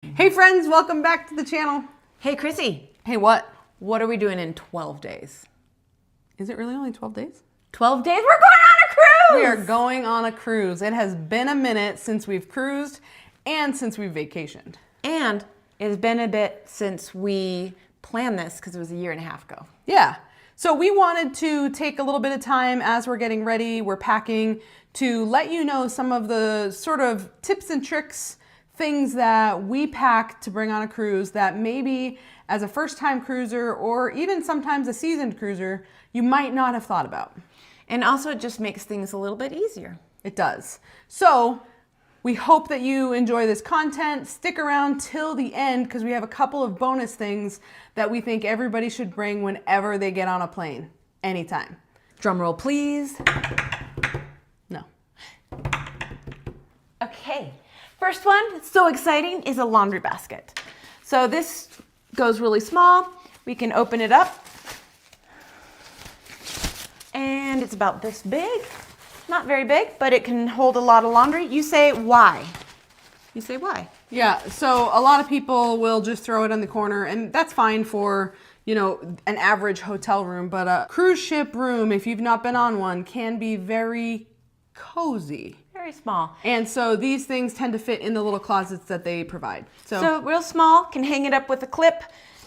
Hey friends, welcome back to the channel. Hey Chrissy, Hey, what? what are we doing in 12 days? Is it really only 12 days? 12 days? We're going on a cruise! We are going on a cruise. It has been a minute since we've cruised and since we've vacationed. And it's been a bit since we planned this because it was a year and a half ago. Yeah. So we wanted to take a little bit of time as we're getting ready, we're packing, to let you know some of the sort of tips and tricks, things that we pack to bring on a cruise that maybe as a first-time cruiser or even sometimes a seasoned cruiser, you might not have thought about. And also it just makes things a little bit easier. It does. So we hope that you enjoy this content. Stick around till the end because we have a couple of bonus things that we think everybody should bring whenever they get on a plane, anytime. Drum roll, please. No. Okay, first one, it's so exciting, is a laundry basket. So this goes really small. We can open it up. And it's about this big. Not very big, but it can hold a lot of laundry. You say why? You say why? Yeah, so a lot of people will just throw it in the corner, and that's fine for, you know, an average hotel room, but a cruise ship room, if you've not been on one, can be very cozy. Very small. And so these things tend to fit in the little closets that they provide. So real small, can hang it up with a clip,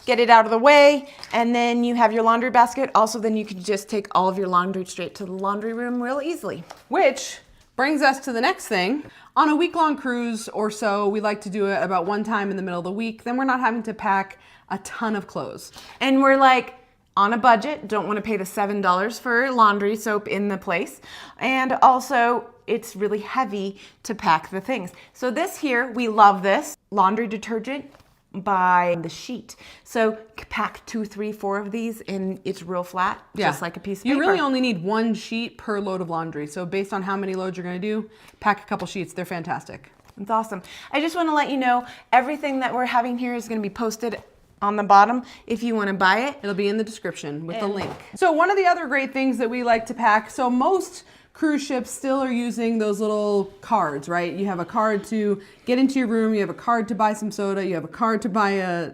get it out of the way, and then you have your laundry basket. Also, then you can just take all of your laundry straight to the laundry room real easily. Which brings us to the next thing. On a week-long cruise or so, we like to do it about one time in the middle of the week. Then we're not having to pack a ton of clothes. And we're like on a budget, don't want to pay the $7 for laundry soap in the place. And also, it's really heavy to pack the things. So this here, we love this. Laundry detergent by the sheet. So pack 2, 3, 4 of these and it's real flat, just like a piece of paper. You really only need one sheet per load of laundry. So based on how many loads you're gonna do, pack a couple sheets, they're fantastic. It's awesome. I just wanna let you know, everything that we're having here is gonna be posted on the bottom if you wanna buy it. It'll be in the description with the link. So one of the other great things that we like to pack, so most cruise ships still are using those little cards, right? You have a card to get into your room, you have a card to buy some soda, you have a card to buy a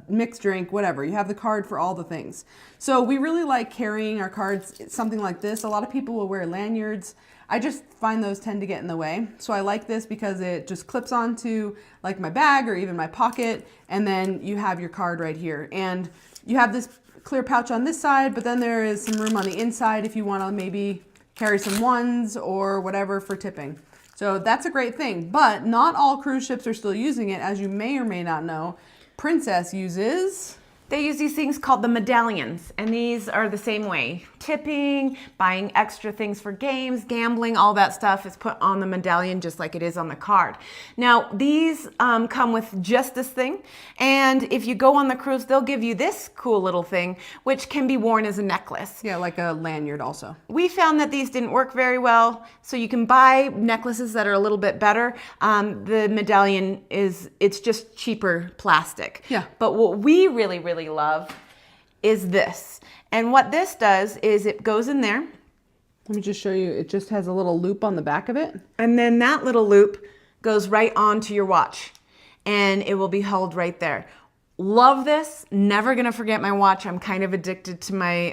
mixed drink, whatever. You have the card for all the things. So we really like carrying our cards, something like this. A lot of people will wear lanyards. I just find those tend to get in the way. So I like this because it just clips onto like my bag or even my pocket, and then you have your card right here. And you have this clear pouch on this side, but then there is some room on the inside if you want to maybe carry some ones or whatever for tipping. So that's a great thing, but not all cruise ships are still using it. As you may or may not know, Princess uses... They use these things called the medallions, and these are the same way. Tipping, buying extra things for games, gambling, all that stuff is put on the medallion just like it is on the card. Now, these come with just this thing, and if you go on the cruise, they'll give you this cool little thing, which can be worn as a necklace. Yeah, like a lanyard also. We found that these didn't work very well, so you can buy necklaces that are a little bit better. The medallion it's just cheaper plastic. Yeah. But what we really love is this. And what this does is it goes in there. Let me just show you. It just has a little loop on the back of it. And then that little loop goes right onto your watch. And it will be held right there. Love this. Never gonna forget my watch. I'm kind of addicted to my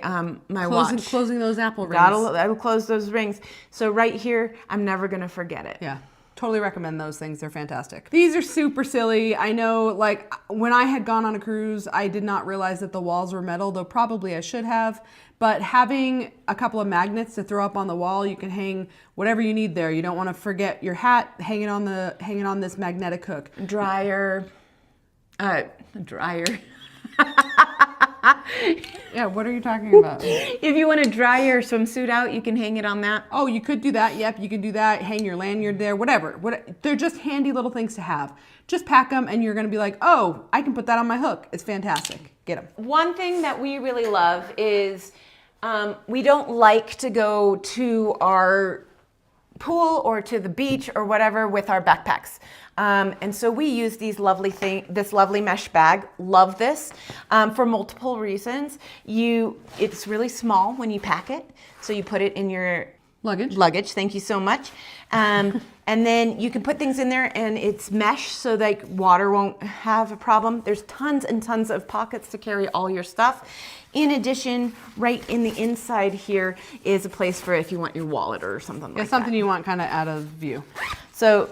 watch. Closing those Apple rings. That'll close those rings. So right here, I'm never gonna forget it. Yeah. Totally recommend those things. They're fantastic. These are super silly. I know, like, when I had gone on a cruise, I did not realize that the walls were metal, though probably I should have. But having a couple of magnets to throw up on the wall, you can hang whatever you need there. You don't want to forget your hat hanging on this magnetic hook. Dryer. Yeah, what are you talking about? If you want to dry your swimsuit out, you can hang it on that. Oh, you could do that. Yep, you could do that. Hang your lanyard there, whatever. They're just handy little things to have. Just pack them and you're going to be like, oh, I can put that on my hook. It's fantastic. Get them. One thing that we really love is we don't like to go to our pool or to the beach or whatever with our backpacks. And so we use this lovely mesh bag. Love this for multiple reasons. It's really small when you pack it. So you put it in your Luggage, thank you so much. And then you can put things in there and it's mesh so that water won't have a problem. There's tons and tons of pockets to carry all your stuff. In addition, right in the inside here is a place for if you want your wallet or something like that. Something you want kind of out of view. So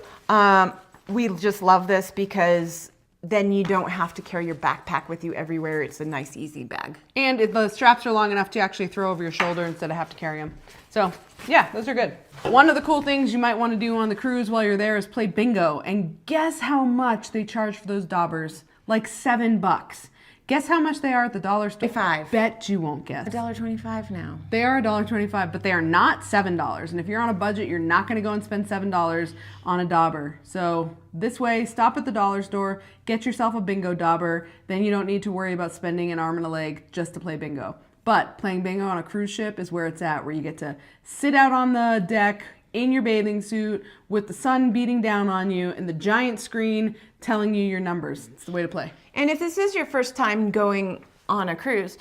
we just love this because then you don't have to carry your backpack with you everywhere. It's a nice, easy bag. And the straps are long enough to actually throw over your shoulder instead of have to carry them. So yeah, those are good. One of the cool things you might want to do on the cruise while you're there is play bingo. And guess how much they charge for those daubers? Like $7. Guess how much they are at the dollar store? $5. Bet you won't guess. $1.25 now. They are $1.25, but they are not $7. And if you're on a budget, you're not going to go and spend $7 on a dauber. So this way, stop at the dollar store, get yourself a bingo dauber. Then you don't need to worry about spending an arm and a leg just to play bingo. But playing bingo on a cruise ship is where it's at, where you get to sit out on the deck in your bathing suit with the sun beating down on you and the giant screen telling you your numbers. It's the way to play. And if this is your first time going on a cruise,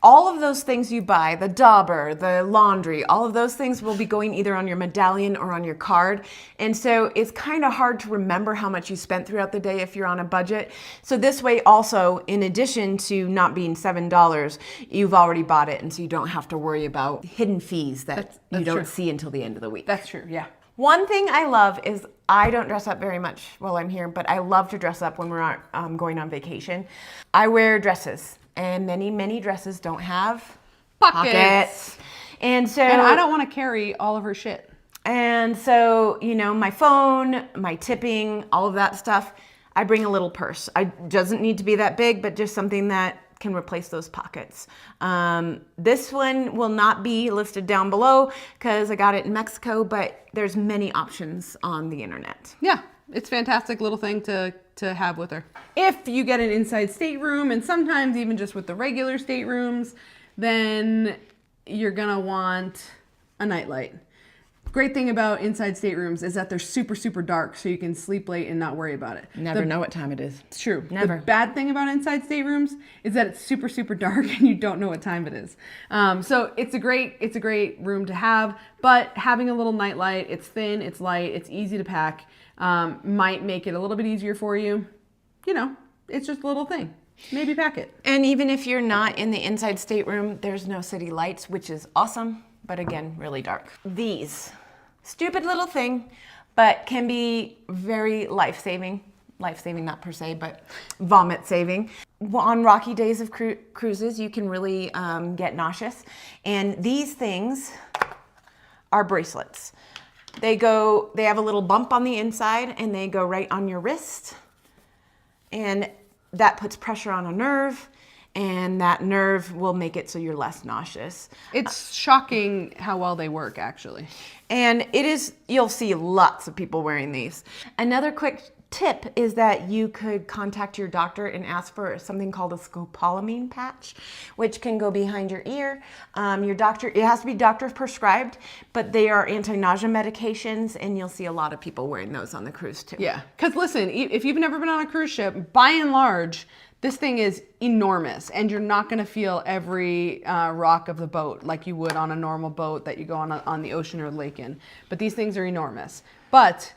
all of those things you buy, the dauber, the laundry, all of those things will be going either on your medallion or on your card. And so it's kind of hard to remember how much you spent throughout the day if you're on a budget. So this way also, in addition to not being $7, you've already bought it. And so you don't have to worry about hidden fees that you don't see until the end of the week. That's true, yeah. One thing I love is I don't dress up very much while I'm here, but I love to dress up when we're going on vacation. I wear dresses, and many dresses don't have pockets. And I don't want to carry all of her shit. And so, you know, my phone, my tipping, all of that stuff, I bring a little purse. It doesn't need to be that big, but just something that can replace those pockets. This one will not be listed down below because I got it in Mexico, but there's many options on the internet. Yeah, it's a fantastic little thing to have with her. If you get an inside stateroom, and sometimes even just with the regular staterooms, then you're gonna want a nightlight. Great thing about inside staterooms is that they're super dark, so you can sleep late and not worry about it. Never know what time it is. It's true. Never. The bad thing about inside staterooms is that it's super dark and you don't know what time it is. So it's a great room to have, but having a little nightlight, it's thin, it's light, it's easy to pack, might make it a little bit easier for you. You know, it's just a little thing. Maybe pack it. And even if you're not in the inside stateroom, there's no city lights, which is awesome, but again, really dark. These. Stupid little thing, but can be very life-saving. Life-saving, not per se, but vomit-saving. On rocky days of cruises, you can really get nauseous. And these things are bracelets. They have a little bump on the inside and they go right on your wrist. And that puts pressure on a nerve, and that nerve will make it so you're less nauseous. It's shocking how well they work, actually. And you'll see lots of people wearing these. Another quick tip is that you could contact your doctor and ask for something called a scopolamine patch, which can go behind your ear. Your doctor, it has to be doctor prescribed, but they are anti-nausea medications, and you'll see a lot of people wearing those on the cruise too. Yeah, because listen, if you've never been on a cruise ship, by and large, this thing is enormous, and you're not going to feel every rock of the boat like you would on a normal boat that you go on the ocean or lake in. But these things are enormous. But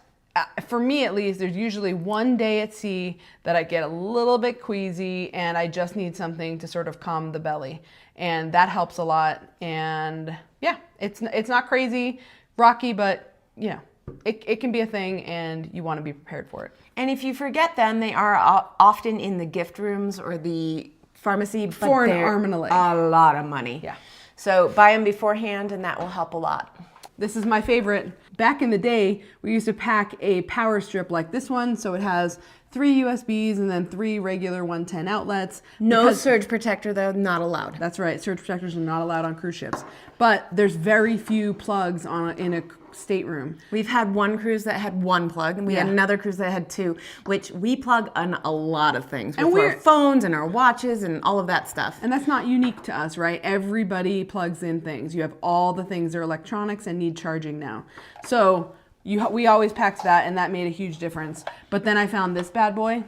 for me, at least, there's usually one day at sea that I get a little bit queasy, and I just need something to sort of calm the belly, and that helps a lot. And yeah, it's not crazy rocky, but you know, it can be a thing, and you want to be prepared for it. And if you forget them, they are often in the gift rooms or the pharmacy. But for an arm and a leg. A lot of money. Yeah. So buy them beforehand, and that will help a lot. This is my favorite. Back in the day, we used to pack a power strip like this one. So it has 3 USBs and then 3 regular 110 outlets. No surge protector though, not allowed. That's right. Surge protectors are not allowed on cruise ships. But there's very few plugs in a stateroom. We've had one cruise that had 1 plug, and we had another cruise that had 2, which we plug on a lot of things. With our phones and our watches and all of that stuff. And that's not unique to us, right? Everybody plugs in things. You have all the things that are electronics and need charging now. So we always packed that, and that made a huge difference. But then I found this bad boy.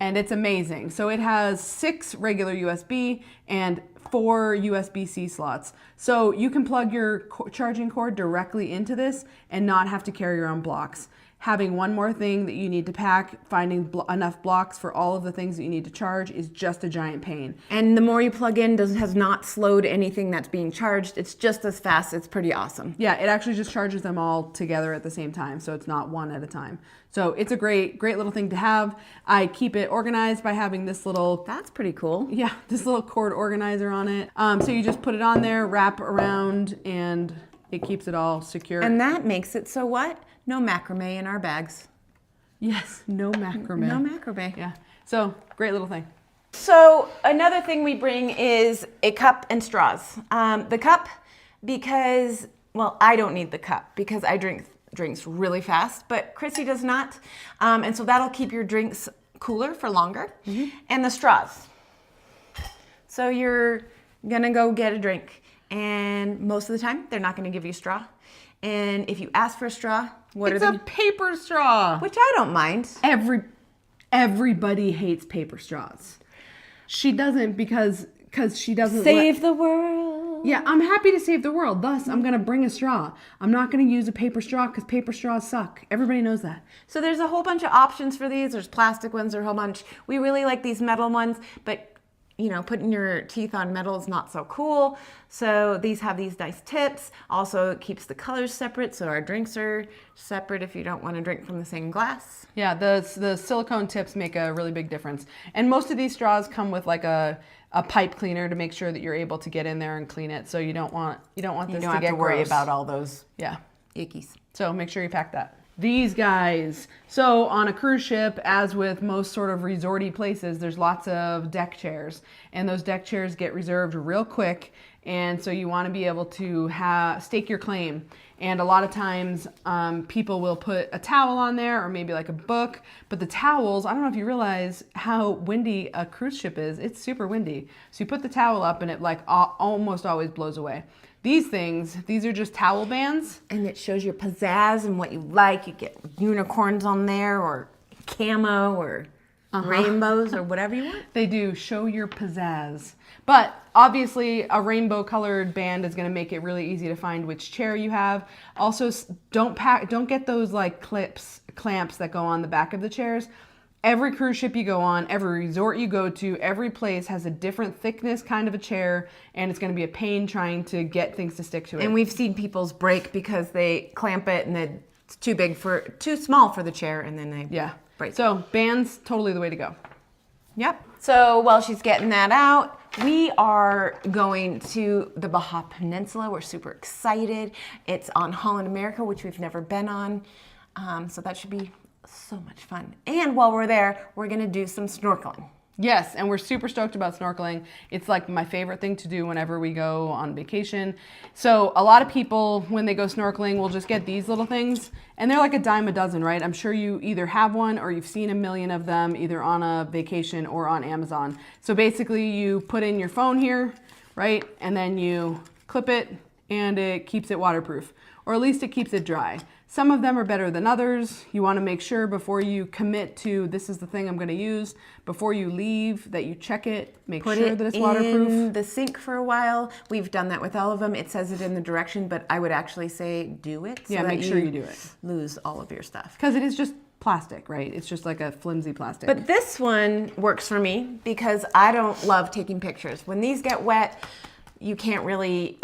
and it's amazing. So it has 6 regular USB and 4 USB-C slots. So you can plug your charging cord directly into this and not have to carry your own blocks. Having one more thing that you need to pack, finding enough blocks for all of the things that you need to charge is just a giant pain. And the more you plug in has not slowed anything that's being charged. It's just as fast. It's pretty awesome. Yeah, it actually just charges them all together at the same time, so it's not one at a time. So it's a great little thing to have. I keep it organized by having this little... That's pretty cool. Yeah, this little cord organizer on it. So you just put it on there, wrap around, and it keeps it all secure. And that makes it so what? No macrame in our bags. Yes, no macrame. No macrame. Yeah, so great little thing. So another thing we bring is a cup and straws. The cup, because, well, I don't need the cup because I drinks really fast, but Chrissy does not. And so that'll keep your drinks cooler for longer. Mm-hmm. And the straws. So you're gonna go get a drink, and most of the time they're not gonna give you a straw. And if you ask for a straw, it's a paper straw, which I don't mind. Everybody hates paper straws. She doesn't because she doesn't save the world. Yeah, I'm happy to save the world. Thus, I'm gonna bring a straw. I'm not gonna use a paper straw because paper straws suck. Everybody knows that. So there's a whole bunch of options for these. There's plastic ones, there's a whole bunch. We really like these metal ones, but you know, putting your teeth on metal is not so cool. So these have these nice tips. Also, it keeps the colors separate, so our drinks are separate if you don't want to drink from the same glass. Yeah, the silicone tips make a really big difference. And most of these straws come with like a pipe cleaner to make sure that you're able to get in there and clean it. So you don't want this to get gross. You don't have to worry about all those ickies. So make sure you pack that. These guys. So on a cruise ship, as with most sort of resorty places, there's lots of deck chairs, and those deck chairs get reserved real quick. And so you want to be able to stake your claim. And a lot of times people will put a towel on there or maybe like a book, but the towels, I don't know if you realize how windy a cruise ship is. It's super windy. So you put the towel up and it like almost always blows away. These are just towel bands. And it shows your pizzazz and what you like. You get unicorns on there or camo or rainbows or whatever you want. They do show your pizzazz. But obviously a rainbow colored band is going to make it really easy to find which chair you have. Also, don't get those like clamps that go on the back of the chairs. Every cruise ship you go on, every resort you go to, every place has a different thickness kind of a chair, and it's going to be a pain trying to get things to stick to it. And we've seen people's break because they clamp it and it's too small for the chair, and then they break. So bands, totally the way to go. Yep. So while she's getting that out, we are going to the Baja Peninsula. We're super excited. It's on Holland America, which we've never been on. So that should be so much fun. And while we're there, we're gonna do some snorkeling. Yes, and we're super stoked about snorkeling. It's like my favorite thing to do whenever we go on vacation. So a lot of people, when they go snorkeling, will just get these little things, and they're like a dime a dozen, right? I'm sure you either have one or you've seen a million of them either on a vacation or on Amazon. So basically you put in your phone here, right? And then you clip it and it keeps it waterproof, or at least it keeps it dry. Some of them are better than others. You want to make sure before you commit to this is the thing I'm going to use, before you leave, that you check it, make sure that it's waterproof. In the sink for a while. We've done that with all of them. It says it in the direction, but I would actually say do it. Yeah, make sure you do it. Lose all of your stuff. Because it is just plastic, right? It's just like a flimsy plastic. But this one works for me because I don't love taking pictures. When these get wet, you can't really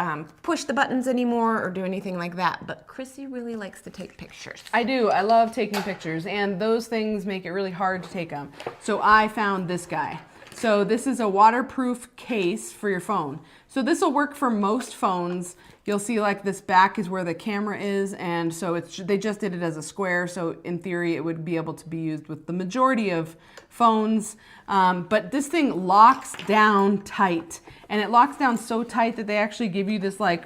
push the buttons anymore or do anything like that. But Chrissy really likes to take pictures. I do. I love taking pictures, and those things make it really hard to take them. So I found this guy. So this is a waterproof case for your phone. So this will work for most phones. You'll see like this back is where the camera is, and so they just did it as a square, so in theory it would be able to be used with the majority of phones. But this thing locks down tight, and it locks down so tight that they actually give you this like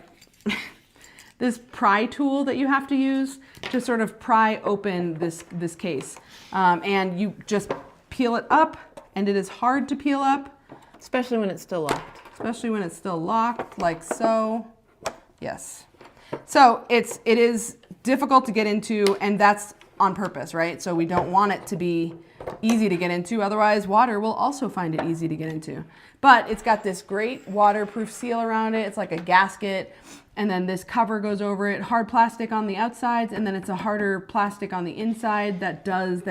this pry tool that you have to use to sort of pry open this case. And you just peel it up, and it is hard to peel up. Especially when it's still locked. Especially when it's still locked, like so. Yes. So it is difficult to get into, and that's on purpose, right? So we don't want it to be easy to get into. Otherwise, water will also find it easy to get into. But it's got this great waterproof seal around it. It's like a gasket. And then this cover goes over it, hard plastic on the outsides, and then it's a harder plastic on the inside that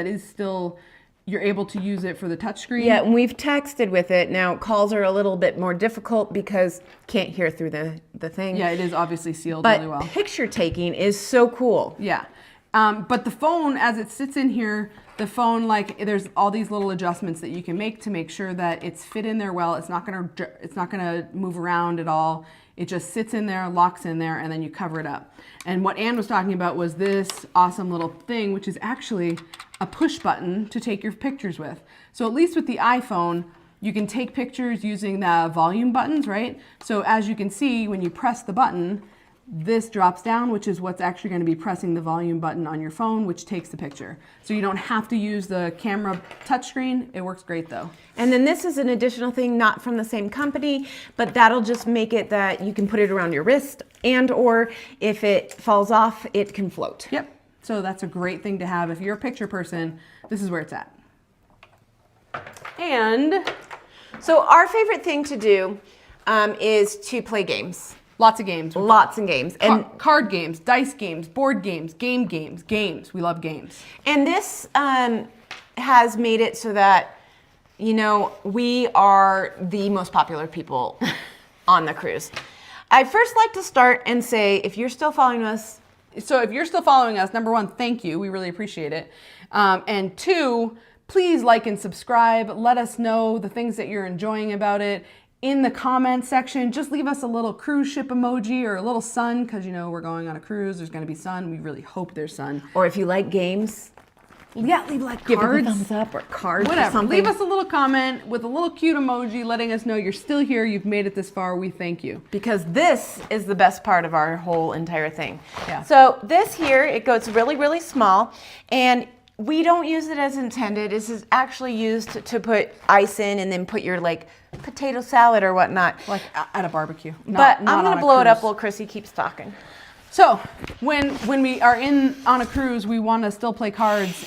is still, you're able to use it for the touchscreen. Yeah, and we've texted with it. Now, calls are a little bit more difficult because can't hear through the thing. Yeah, it is obviously sealed but really well. Picture taking is so cool. Yeah. But the phone, as it sits in here, the phone, like, there's all these little adjustments that you can make to make sure that it's fit in there well. It's not gonna move around at all. It just sits in there, locks in there, and then you cover it up. And what Anne was talking about was this awesome little thing, which is actually a push button to take your pictures with. So at least with the iPhone, you can take pictures using the volume buttons, right? So as you can see, when you press the button, this drops down, which is what's actually going to be pressing the volume button on your phone, which takes the picture. So you don't have to use the camera touchscreen. It works great though. And then this is an additional thing, not from the same company, but that'll just make it that you can put it around your wrist, and or if it falls off, it can float. Yep. So that's a great thing to have. If you're a picture person, this is where it's at. And so our favorite thing to do is to play games. lots of games. Lots of games. And card games, dice games, board games, games. We love games. And this has made it so that, you know, we are the most popular people on the cruise. I'd first like to start and say, if you're still following us. So if you're still following us, number one, thank you. We really appreciate it. And two, please like and subscribe. Let us know the things that you're enjoying about it. In the comments section, just leave us a little cruise ship emoji or a little sun, because, you know, we're going on a cruise. There's going to be sun. We really hope there's sun. Or if you like games. Yeah, leave like give cards. Give it a thumbs up or cards whatever. or something. Leave us a little comment with a little cute emoji letting us know you're still here, you've made it this far. We thank you. Because this is the best part of our whole entire thing. Yeah. So this here, it goes really, really small, and we don't use it as intended. This is actually used to put ice in and then put your like potato salad or whatnot. Like at a barbecue. But I'm gonna blow it up while Chrissy keeps talking. So when we are on a cruise, we want to still play cards,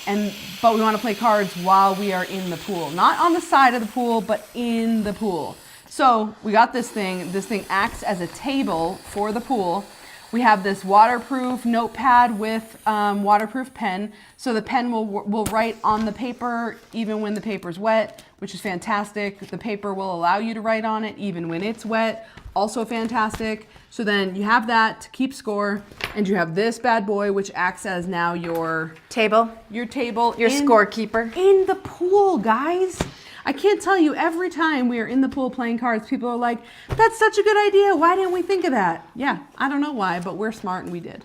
but we want to play cards while we are in the pool. Not on the side of the pool, but in the pool. So we got this thing. This thing acts as a table for the pool. We have this waterproof notepad with waterproof pen. So the pen will write on the paper even when the paper's wet, which is fantastic. The paper will allow you to write on it even when it's wet. Also fantastic. So then you have that to keep score, and you have this bad boy, which acts as now your table. Your table. Your scorekeeper. In the pool, guys. I can't tell you, every time we are in the pool playing cards, people are like, that's such a good idea. Why didn't we think of that? Yeah, I don't know why, but we're smart and we did.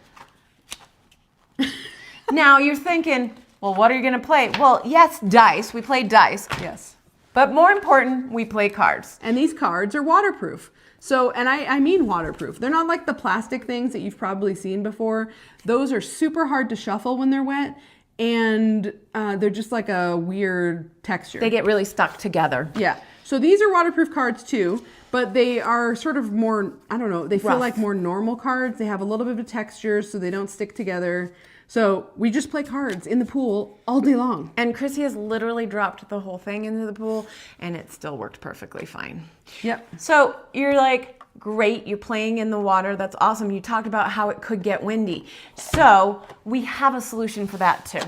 Now you're thinking, well, what are you going to play? Well, yes, dice. We play dice. Yes. But more important, we play cards. And these cards are waterproof. So, and I mean waterproof. They're not like the plastic things that you've probably seen before. Those are super hard to shuffle when they're wet. And they're just like a weird texture. They get really stuck together. Yeah. So these are waterproof cards too, but they are sort of more, I don't know, they feel rough. like more normal cards. They have a little bit of texture so they don't stick together. So we just play cards in the pool all day long. And Chrissy has literally dropped the whole thing into the pool, and it still worked perfectly fine. Yep. So you're like, great, you're playing in the water. That's awesome. You talked about how it could get windy. So we have a solution for that too.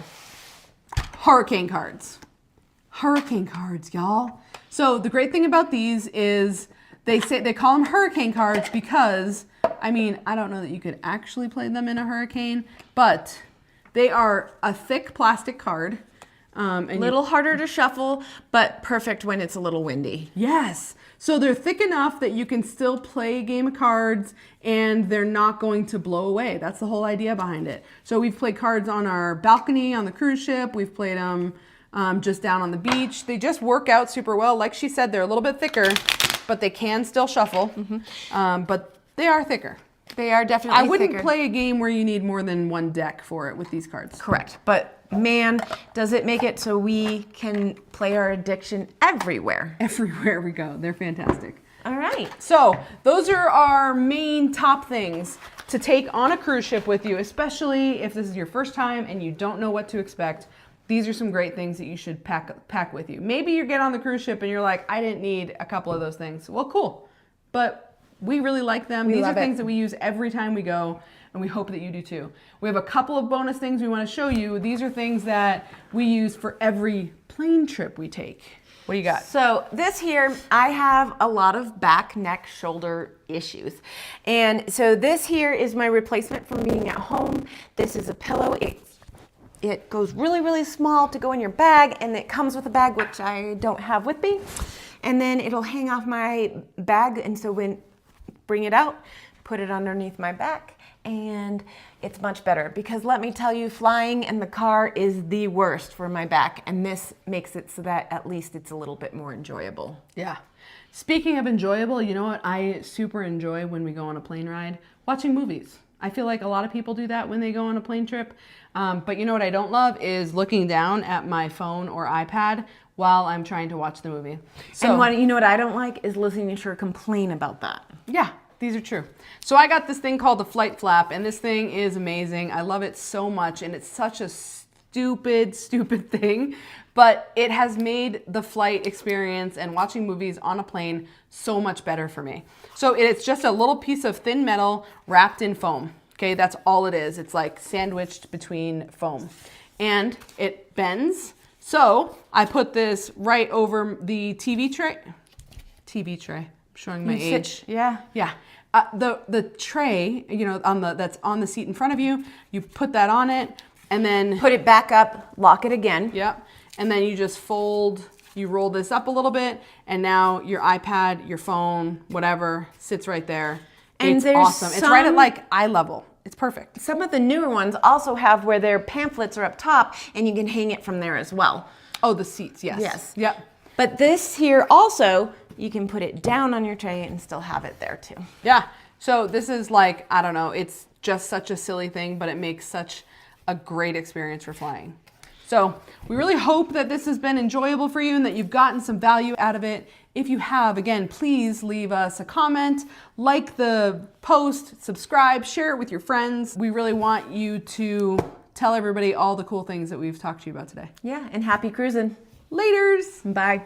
Hurricane cards. Hurricane cards, y'all. So the great thing about these is they call them hurricane cards because, I mean, I don't know that you could actually play them in a hurricane, but they are a thick plastic card. A little harder to shuffle, but perfect when it's a little windy. Yes. So they're thick enough that you can still play a game of cards and they're not going to blow away. That's the whole idea behind it. So we've played cards on our balcony on the cruise ship. We've played them just down on the beach. They just work out super well. Like she said, they're a little bit thicker, but they can still shuffle. Mm-hmm. But they are thicker. They are definitely I wouldn't thicker. play a game where you need more than one deck for it with these cards. Correct. But man, does it make it so we can play our addiction everywhere. Everywhere we go. They're fantastic. All right. So those are our main top things to take on a cruise ship with you, especially if this is your first time and you don't know what to expect. These are some great things that you should pack with you. Maybe you get on the cruise ship and you're like, I didn't need a couple of those things. Well, cool. But we really like them. These are things that we use every time we go, and we hope that you do too. We have a couple of bonus things we want to show you. These are things that we use for every plane trip we take. What do you got? So this here, I have a lot of back, neck, shoulder issues. And so this here is my replacement from being at home. This is a pillow. It goes really, really small to go in your bag, and it comes with a bag, which I don't have with me. And then it'll hang off my bag, and so when bring it out, put it underneath my back, and it's much better, because let me tell you, flying in the car is the worst for my back, and this makes it so that at least it's a little bit more enjoyable. Yeah. Speaking of enjoyable, you know what I super enjoy when we go on a plane ride? Watching movies. I feel like a lot of people do that when they go on a plane trip. But you know what I don't love is looking down at my phone or iPad while I'm trying to watch the movie. So, and you know what I don't like is listening to her complain about that. Yeah, these are true. So I got this thing called the Flight Flap, and this thing is amazing. I love it so much, and it's such a stupid thing, but it has made the flight experience and watching movies on a plane so much better for me. So it's just a little piece of thin metal wrapped in foam. Okay, that's all it is. It's like sandwiched between foam, and it bends. So I put this right over the TV tray. I'm showing my age. Yeah. Yeah. The tray, you know, that's on the seat in front of you. You put that on it, and then put it back up, lock it again. Yep. And then you just you roll this up a little bit, and now your iPad, your phone, whatever, sits right there. And it's awesome. It's right at like eye level. It's perfect. Some of the newer ones also have where their pamphlets are up top, and you can hang it from there as well. Oh, the seats, yes. Yes. Yep. But this here also, you can put it down on your tray and still have it there too. Yeah. So this is like, I don't know, it's just such a silly thing, but it makes such a great experience for flying. So we really hope that this has been enjoyable for you and that you've gotten some value out of it. If you have, again, please leave us a comment, like the post, subscribe, share it with your friends. We really want you to tell everybody all the cool things that we've talked to you about today. Yeah, and happy cruising. Laters. Bye.